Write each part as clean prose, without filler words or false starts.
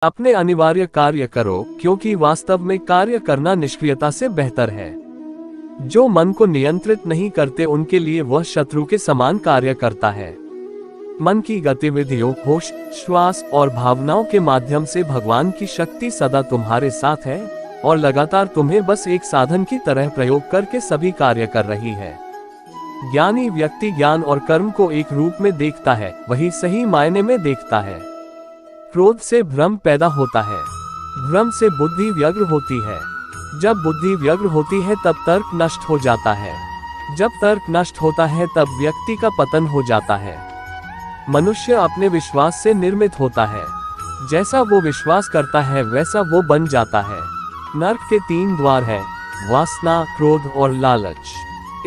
अपने अनिवार्य कार्य करो, क्योंकि वास्तव में कार्य करना निष्क्रियता से बेहतर है। जो मन को नियंत्रित नहीं करते उनके लिए वह शत्रु के समान कार्य करता है। मन की गतिविधियों, होश, श्वास और भावनाओं के माध्यम से भगवान की शक्ति सदा तुम्हारे साथ है और लगातार तुम्हें बस एक साधन की तरह प्रयोग करके सभी कार्य कर रही है। ज्ञानी व्यक्ति ज्ञान और कर्म को एक रूप में देखता है, वही सही मायने में देखता है। क्रोध से भ्रम पैदा होता है, भ्रम से बुद्धि व्यग्र होती है। जब बुद्धि व्यग्र होती है तब तर्क नष्ट हो जाता है, जब तर्क नष्ट होता है तब व्यक्ति का पतन हो जाता है। मनुष्य अपने विश्वास से निर्मित होता है, जैसा वो विश्वास करता है वैसा वो बन जाता है। नर्क के 3 द्वार हैं, वासना, क्रोध और लालच।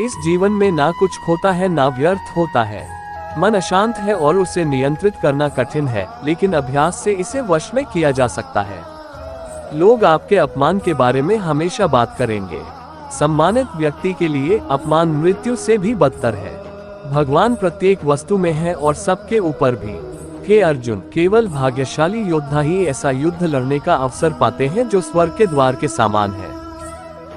इस जीवन में ना कुछ होता है ना व्यर्थ होता है। मन अशांत है और उसे नियंत्रित करना कठिन है, लेकिन अभ्यास से इसे वश में किया जा सकता है। लोग आपके अपमान के बारे में हमेशा बात करेंगे। सम्मानित व्यक्ति के लिए अपमान मृत्यु से भी बदतर है। भगवान प्रत्येक वस्तु में है और सबके ऊपर भी। हे अर्जुन, केवल भाग्यशाली योद्धा ही ऐसा युद्ध लड़ने का अवसर पाते हैं जो स्वर्ग के द्वार के समान है।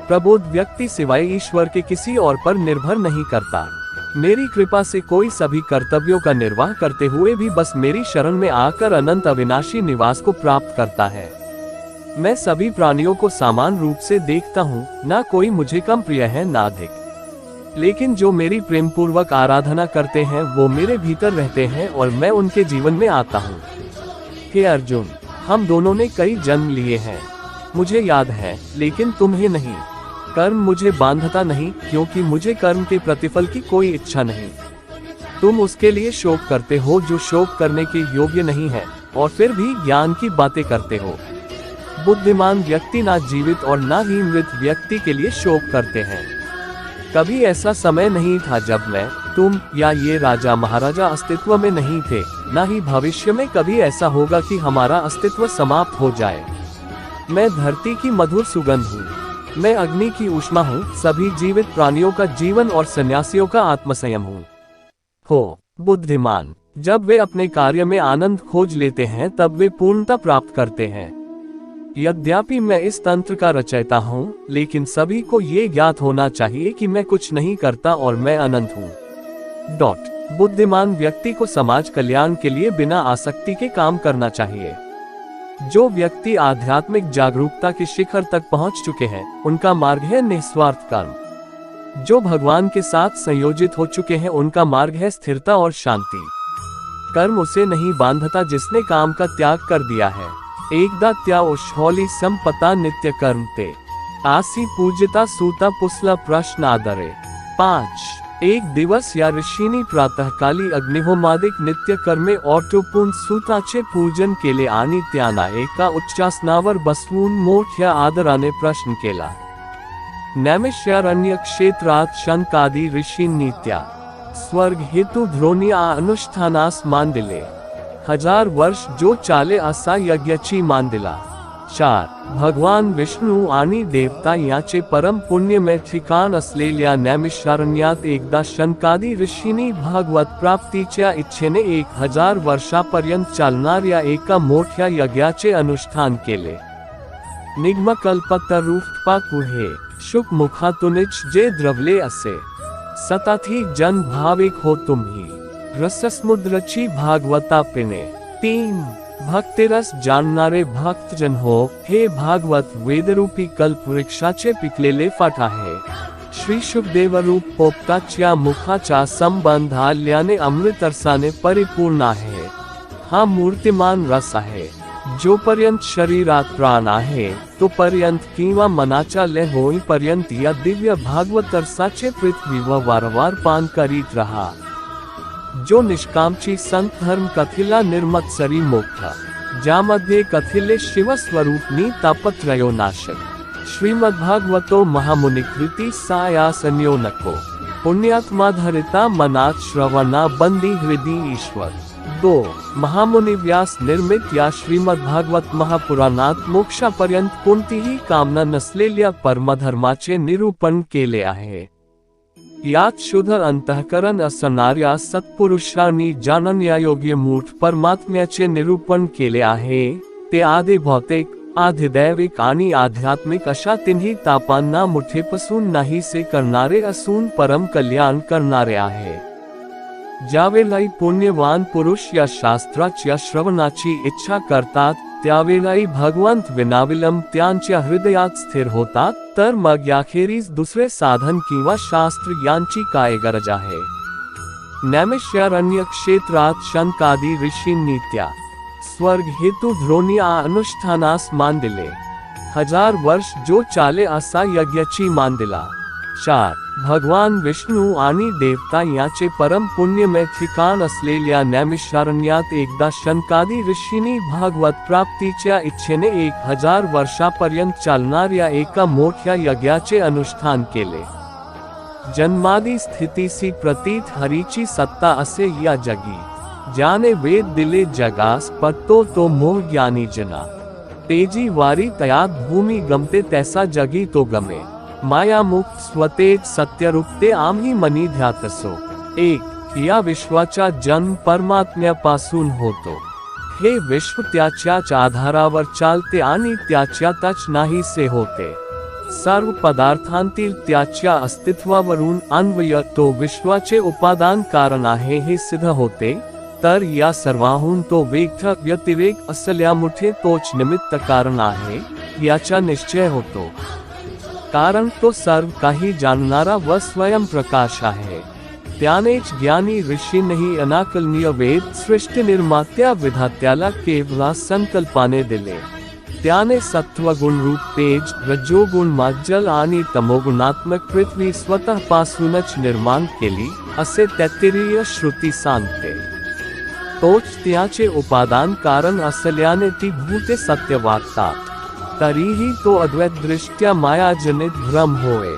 प्रबोध व्यक्ति सिवाय ईश्वर के किसी और पर निर्भर नहीं करता। मेरी कृपा से कोई सभी कर्तव्यों का निर्वाह करते हुए भी बस मेरी शरण में आकर अनंत अविनाशी निवास को प्राप्त करता है। मैं सभी प्राणियों को समान रूप से देखता हूँ, ना कोई मुझे कम प्रिय है ना अधिक। लेकिन जो मेरी प्रेम पूर्वक आराधना करते हैं वो मेरे भीतर रहते हैं और मैं उनके जीवन में आता हूँ। हे अर्जुन, हम दोनों ने कई जन्म लिए हैं, मुझे याद है, लेकिन तुम्हें नहीं। कर्म मुझे बांधता नहीं, क्योंकि मुझे कर्म के प्रतिफल की कोई इच्छा नहीं। तुम उसके लिए शोक करते हो जो शोक करने के योग्य नहीं है, और फिर भी ज्ञान की बातें करते हो। बुद्धिमान व्यक्ति ना जीवित और ना ही मृत व्यक्ति के लिए शोक करते हैं। कभी ऐसा समय नहीं था जब मैं, तुम या ये राजा महाराजा अस्तित्व में नहीं थे, ना ही भविष्य में कभी ऐसा होगा कि हमारा अस्तित्व समाप्त हो जाए। मैं धरती की मधुर सुगंध हूँ, मैं अग्नि की ऊष्मा हूँ, सभी जीवित प्राणियों का जीवन और सन्यासियों का आत्मसंयम हूँ। हो बुद्धिमान, जब वे अपने कार्य में आनंद खोज लेते हैं तब वे पूर्णता प्राप्त करते हैं। यद्यपि मैं इस तंत्र का रचयिता हूँ, लेकिन सभी को ये ज्ञात होना चाहिए कि मैं कुछ नहीं करता और मैं अनंत हूँ। बुद्धिमान व्यक्ति को समाज कल्याण के लिए बिना आसक्ति के काम करना चाहिए। जो व्यक्ति आध्यात्मिक जागरूकता के शिखर तक पहुंच चुके हैं, उनका मार्ग है निस्वार्थ कर्म। जो भगवान के साथ संयोजित हो चुके हैं, उनका मार्ग है स्थिरता और शांति। कर्म उसे नहीं बांधता जिसने काम का त्याग कर दिया है। एकदा त्या उशहोली संपता नित्य कर्म ते, आसी पूजिता सूता पुसला प्रश्न आदरे। 5 एक दिवस या ऋषिनी प्रातःकाली अग्निहोमादिक नित्य कर्मे ऑटोपून सूताचे पूजन केले आणि त्यांना एका उच्चासनावर बसवून मोठ्या आदराने प्रश्न केला। नैमिषारण्य क्षेत्रात शनकादी ऋषींनी त्या स्वर्ग हेतु ध्रोणी अनुष्ठानास मान दिले। 1000 वर्ष जो चाले असा यज्ञची मान दिला। 4 भगवान विष्णू आणि देवता याचे परम पुण्यमय ठिकाण असलेल्या नैमिषारण्यात एकदा शनकादी ऋषींनी भागवत प्राप्तीच्या इच्छेने 1000 वर्षापर्यंत चालणाऱ्या एका मोठ्या यज्ञाचे अनुष्ठान केले। निगमकल्पतरूपा पुढे शुक मुखातूनच जे द्रवले असे सताथी जन भाविक हो तुम्ही रससमुद्रची भागवता पिणे। 3 भक्तिरस जाणणारे भक्तजन हो, हे भागवत वेदरूपी कल्पवृक्षाचे पिकलेले फाट आहे। श्री शुकदेव रूप पोपटाच्या मुखाचा संबंध आल्याने अमृतरसाने परिपूर्ण आहे। हा मूर्तिमान रस आहे। जोपर्यंत शरीरात प्राण आहे तोपर्यंत किंवा मनाच्या लय होईपर्यंत या दिव्य भागवतरसाचे पृथ्वीवर वारंवार पान करीत रहा। जो निष्कामची संत धर्म कथिला निर्मत्सरी मोक्ष, ज्यामध्ये कथिले शिवस्वरूपनी तापत्रयो नाशक। श्रीमद्भागवतो महामुनिकृती सायासन्यो नको, पुण्यात्मा धरिता मनात श्रवणा बंदी हृदय ईश्वर। 2 महामुनि व्यास निर्मित या श्रीमद्भागवत महापुराणात मोक्षापर्यंत कोणतीही कामना नसलेल्या परमधर्माचे निरूपण केले आहे। यात शुद्ध अंतःकरण असणाऱ्या सत्पुरुषांनी जाणण्यायोग्य मूठ परमात्म्याचे निरूपण केले आहे। ते आधी भौतिक, आधिदैविक आणि आध्यात्मिक अशा तिन्ही तापांना मुठीपासून नाहीसे करणारे असून परम कल्याण करणारे आहे. ज्यावेळी पुण्यवान पुरुष या शास्त्राच्या श्रवणाची इच्छा करतात त्यावेळी भगवंत विनाविलंब त्यांच्या हृदयात स्थिर होतात. तर मग याखेरीज दुसरे साधन किंवा शास्त्र यांची काय गरज आहे. नैमिषारण्य क्षेत्रात शनकादी ऋषींनी त्या स्वर्ग हेतु ध्रोनिया अनुष्ठानास मान दिले. 1000 वर्ष जो चाले असा यज्ञाची मान दिला. 4. भगवान विष्णू आणि देवता याचे परम पुण्यमय ठिकाण असलेल्या नैमिषारण्यात एकदा शनकादी ऋषींनी भागवत प्राप्तीच्या इच्छेने 1000 वर्षापर्यंत चालणाऱ्या एका मोठ्या यज्ञाचे अनुष्ठान केले. जन्मादी स्थितीसी प्रतीत हरीची सत्ता असे या जगी. ज्याने वेद दिले जगास पत्तो तो मोह ज्ञानी जना. तेजी वारी तयात भूमी गमते तैसा जगी तो गमे. माया मुक्त स्वतेज सत्यरूपते आम्ही मनी ध्यातसो. 1. या विश्वाचा जन्म परमात्म्यापासून होतो. हे विश्व त्याच्याच आधारावर चालते आणि त्याच्यातच नाहीसे होते. सर्व पदार्थांतील त्याच्या अस्तित्वावरून अन्वय तो विश्वाचे उपादान कारण आहे हे सिद्ध होते. तर या सर्वाहून तो वेगळा व्यतिरेक असल्यामुळे तोच निमित्त कारण आहे याचा निश्चय होतो. कारण तो सर्व काही जाणणारा व स्वयंप्रकाश आहे. त्यानेच ज्ञानी ऋषींनीही अनाकलनीय वेद सृष्टी निर्मात्या विधात्याला केवळ संकल्पाने दिले. त्याने सत्वगुण रूप तेज, रजोगुण मज्जल आणि तमोगुणात्मक पृथ्वी स्वतःपासूनच निर्माण केली असे तैत्तिरीय श्रुती सांगते. तोच त्याचे उपादान कारण असल्याने ती भूते सत्य वाटतात. तरीही तो अद्वैतदृष्ट्या मायाजनित भ्रम होय.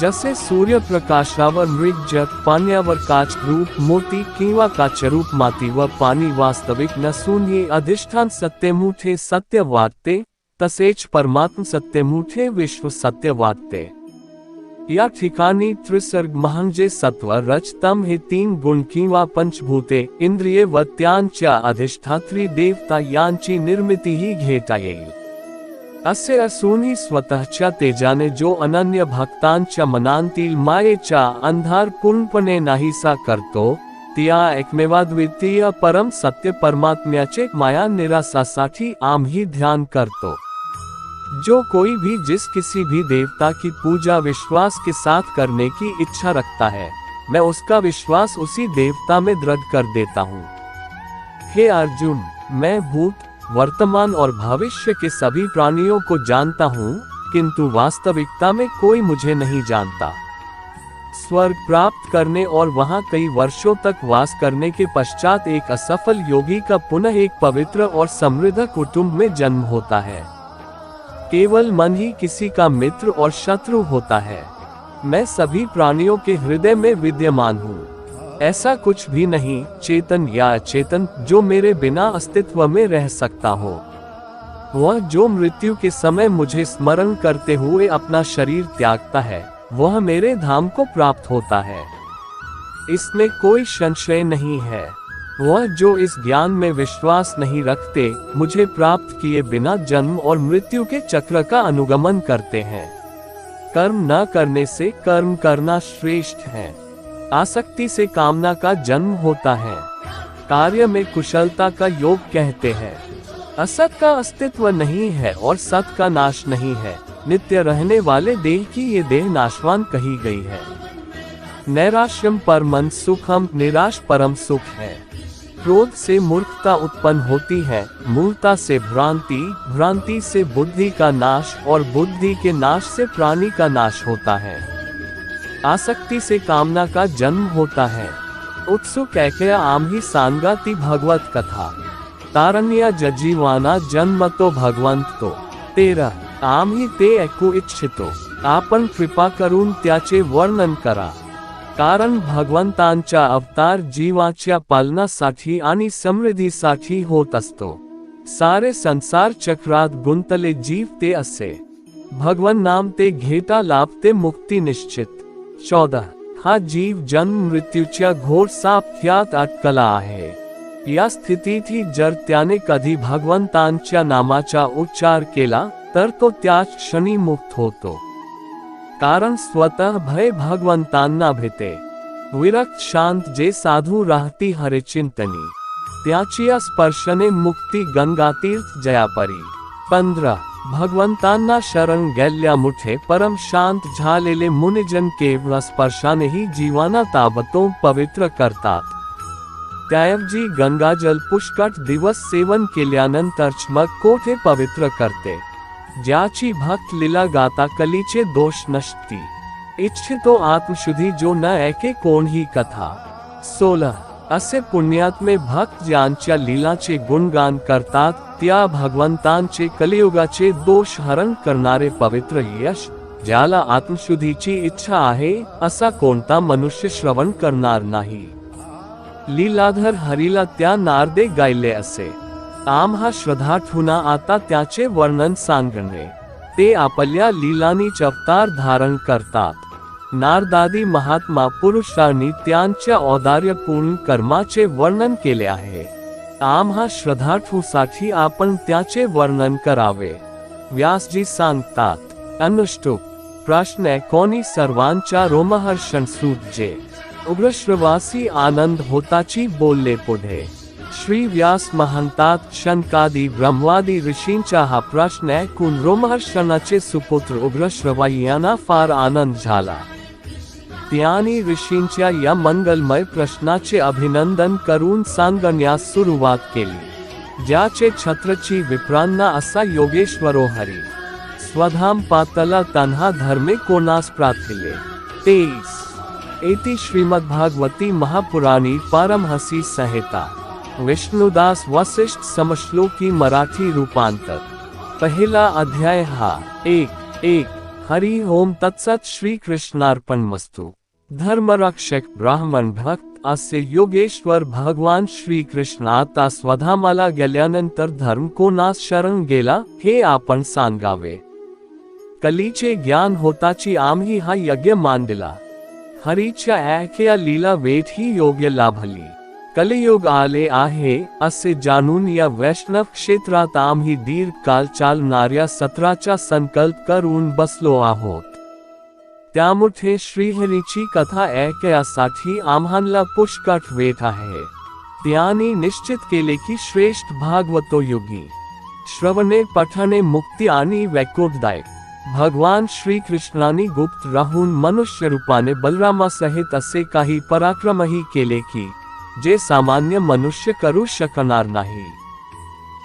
जसे सूर्यप्रकाशावर मृगजत, पाण्यावर काच रूप मोती किंवा काचरूप माती व पाणी वास्तविक नसून हे अधिष्ठान सत्यमुठे सत्य वाटते, तसेच परमात्म सत्यमुठे विश्व सत्य वाटते. या ठिकाणी त्रिसर्ग म्हणजे सत्व, रज, तम हे 3 गुण किंवा पंचभूते, इंद्रिये व त्यांच्या अधिष्ठात्री देवता यांची निर्मितीही घेता येईल. असे असूनही स्वतःच्या तेजाने जो अनन्य भक्तांच्या मनांतील मायेचा अंधार पूर्णपणे नाहीसा करतो, त्या एकमेवाद्वितीय परम सत्य परमात्म्याचे माया निरासासाठी आम्ही ध्यान करतो. जो कोई भी जिस किसी भी देवता की पूजा विश्वास के साथ करने की इच्छा रखता है, मैं उसका विश्वास उसी देवता में दृढ़ कर देता हूँ. हे अर्जुन, मैं भूत, वर्तमान और भविष्य के सभी प्राणियों को जानता हूँ, किंतु वास्तविकता में कोई मुझे नहीं जानता. स्वर्ग प्राप्त करने और वहाँ कई वर्षों तक वास करने के पश्चात एक असफल योगी का पुनः एक पवित्र और समृद्ध कुटुंब में जन्म होता है. केवल मन ही किसी का मित्र और शत्रु होता है. मैं सभी प्राणियों के हृदय में विद्यमान हूँ. ऐसा कुछ भी नहीं, चेतन या अचेतन, जो मेरे बिना अस्तित्व में रह सकता हो. वह जो मृत्यु के समय मुझे स्मरण करते हुए अपना शरीर त्यागता है, वह मेरे धाम को प्राप्त होता है. इसमें कोई संशय नहीं है. वह जो इस ज्ञान में विश्वास नहीं रखते, मुझे प्राप्त किए बिना जन्म और मृत्यु के चक्र का अनुगमन करते हैं. कर्म न करने से कर्म करना श्रेष्ठ है. आसक्ति से कामना का जन्म होता है. कार्य में कुशलता का योग कहते हैं. असत का अस्तित्व नहीं है और सत का नाश नहीं है. नित्य रहने वाले देह की ये देह नाशवान कही गई है. नैराश्यम परमं सुखम, निराश परम सुख है. क्रोध से मूर्खता उत्पन्न होती है, मूर्खता से भ्रांति, भ्रांति से बुद्धि का नाश और बुद्धि के नाश से प्राणी का नाश होता है. आसक्ति से कामना का जन्म होता है. उत्सुक ऐकया आम्ही सांगाती भगवत कथा. तारण्या जजीवाना जन्म तो भगवंत तो. 13. आम्ही ते ऐकू इच्छितो. आपण कृपा करून त्याचे वर्णन करा. कारण भगवंतांचा अवतार जीवाच्या पालनासाठी आणि समृद्धीसाठी होत असतो. सारे संसार चक्रात गुंतले जीव ते असे. भगवन नाम ते घेता लाभते मुक्ती निश्चित. 14. हा जीव जन्म मृत्यूच्या घोर सापख्यात अटकला आहे. या स्थिती थी जर त्याने कधी भगवंतांच्या नामाचा उच्चार केला तर तो त्याच क्षणी मुक्त होतो, कारण स्वतः भय भगवंतांना भेटे. विरक्त शांत जे साधू राहती हरिचिंतनी, त्याची स्पर्शने मुक्ती गंगातीर्थ जयापरी. 15. भगवंतांना शरण गेल्यामुळे परम शांत झालेले मुनिजन केवळ स्पर्शानेही जीवाना ताबडतोब पवित्र करतात. त्याऐवजी गंगाजल पुष्कळ दिवस सेवन केल्यानंतर मग कोठे पवित्र करते. ज्याची भक्त लीला गाता कलीचे दोष नसती, इच्छितो आत्मशुद्धी जो न ऐके कोणही कथा. 16. असे पुण्यात्मे भक्त ज्यांच्या लीलाचे गुणगान करतात त्या भगवंतांचे कलियुगाचे दोष हरण करणारे पवित्र यश. ज्याला आत्मशुद्धीची इच्छा आहे असा कोणता मनुष्य श्रवण करणार नाही. लीलाधर हरीला त्या नारदे गायले असे. आम्हा श्रद्धार्थूंना आता त्याचे वर्णन सांगणे. ते आपल्या लीलांनीच अवतार धारण करतात. नारदादी महात्मा पुरुषांनी त्यांच्या औदार्यपूर्ण कर्माचे वर्णन केले आहे. आम्हा श्रद्धार्थूंसाठी आपण त्याचे वर्णन करावे. व्यासजी सांगतात. अनुष्टुप. प्रश्न. कोणी सर्वांच्या रोमहर्षण सुटजे. उग्रश्रवासी आनंद होताची बोलले पुढे. श्री व्यास म्हणतात, शनकादी ब्रह्मादी ऋषींचा हा प्रश्न ऐकून रोमहर्षणाचे सुपुत्र उग्रश्रवा यांना फार आनंद झाला. त्यांनी ऋषींच्या या मंगलमय प्रश्नाचे अभिनंदन करून सांगण्यास सुरुवात केली. ज्याचे छत्रची विप्रांना असा योगेश्वरो हरी, स्वधाम पातला तन्हा धर्मे कोणास प्रार्थिले. 23. इति श्रीमद्भागवती महापुराणी पारमहंसी संहिता. विष्णुदास वशिष्ठ समश्लोकी मराठी रूपांतर. पहिला अध्याय. हा 1:1. हरि ओम तत्सत. श्री कृष्णार्पणमस्तु. धर्मरक्षक ब्राह्मण भक्त असे योगेश्वर भगवान श्री कृष्ण आता स्वधामाला गेल्यानंतर धर्म कोणास शरण गेला हे आपण सांगावे. कलीचे ज्ञान होताची आम्ही हा यज्ञ मांडला. हरीच्या ऐक्या लीला वेद ही योग्य लाभली. कलियुग आले आहे असे जाणून या वैष्णव क्षेत्रात आम्ही दीर्घकाल चालणाऱ्या सत्राचा संकल्प करून बसलो आहोत. त्यामुळे श्रीहरीची कथा ऐकण्यासाठी आम्हाला पुष्कळ वेळ आहे. त्यांनी निश्चित केले की श्रेष्ठ भागवतोयोगी श्रवणे पठणे मुक्ती आणि वैकुंठदायक. भगवान श्री कृष्णाने गुप्त राहून मनुष्य रूपाने बलरामासहित असे काही पराक्रमही केले की जे सामान्य मनुष्य करू शकणार नाही.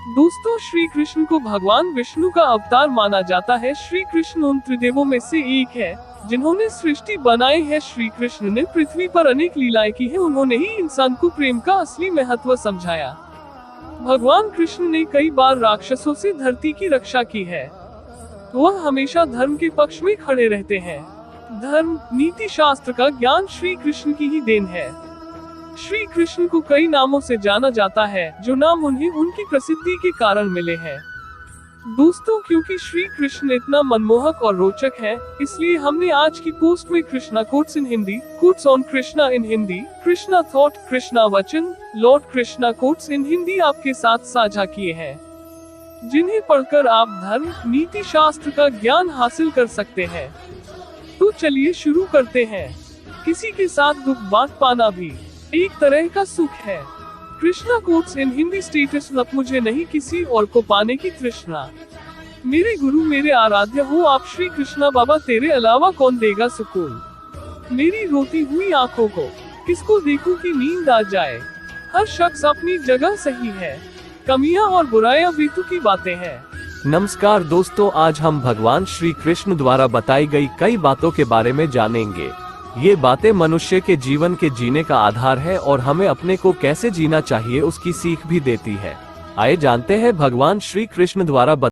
दोस्तों, श्री कृष्ण को भगवान विष्णु का अवतार माना जाता है. श्री कृष्ण उन त्रिदेवों में से एक है जिन्होंने सृष्टि बनाई है. श्री कृष्ण ने पृथ्वी पर अनेक लीलाएं की है. उन्होंने ही इंसान को प्रेम का असली महत्व समझाया. भगवान कृष्ण ने कई बार राक्षसों से धरती की रक्षा की है. वह हमेशा धर्म के पक्ष में खड़े रहते हैं. धर्म, नीति शास्त्र का ज्ञान श्री कृष्ण की ही देन है. श्री कृष्ण को कई नामों से जाना जाता है, जो नाम उन्हें उनकी प्रसिद्धि के कारण मिले हैं. दोस्तों, क्योंकि श्री कृष्ण इतना मनमोहक और रोचक है, इसलिए हमने आज की पोस्ट में Krishna quotes in Hindi, quotes on Krishna in Hindi, Krishna thought, Krishna वचन, lord Krishna quotes in Hindi आपके साथ साझा किए हैं, जिन्हें पढ़कर आप धर्म, नीति शास्त्र का ज्ञान हासिल कर सकते हैं. तो चलिए शुरू करते हैं. किसी के साथ दुख बांट पाना भी एक तरह का सुख है. Krishna quotes in Hindi. Status अब मुझे नहीं किसी और को पाने की तृष्णा. मेरे गुरु मेरे आराध्य हो आप श्री कृष्णा बाबा, तेरे अलावा कौन देगा सुकून. मेरी रोती हुई आंखों को किसको देखूं कि नींद आ जाए. हर शख्स अपनी जगह सही है, कमियां और बुराइयां बेतु की बातें हैं. नमस्कार दोस्तों, आज हम भगवान श्री कृष्ण द्वारा बताई गई कई बातों के बारे में जानेंगे. ये बातें मनुष्य के जीवन के जीने का आधार है और हमें अपने को कैसे जीना चाहिए उसकी सीख भी देती है. आइए जानते हैं भगवान श्री कृष्ण द्वारा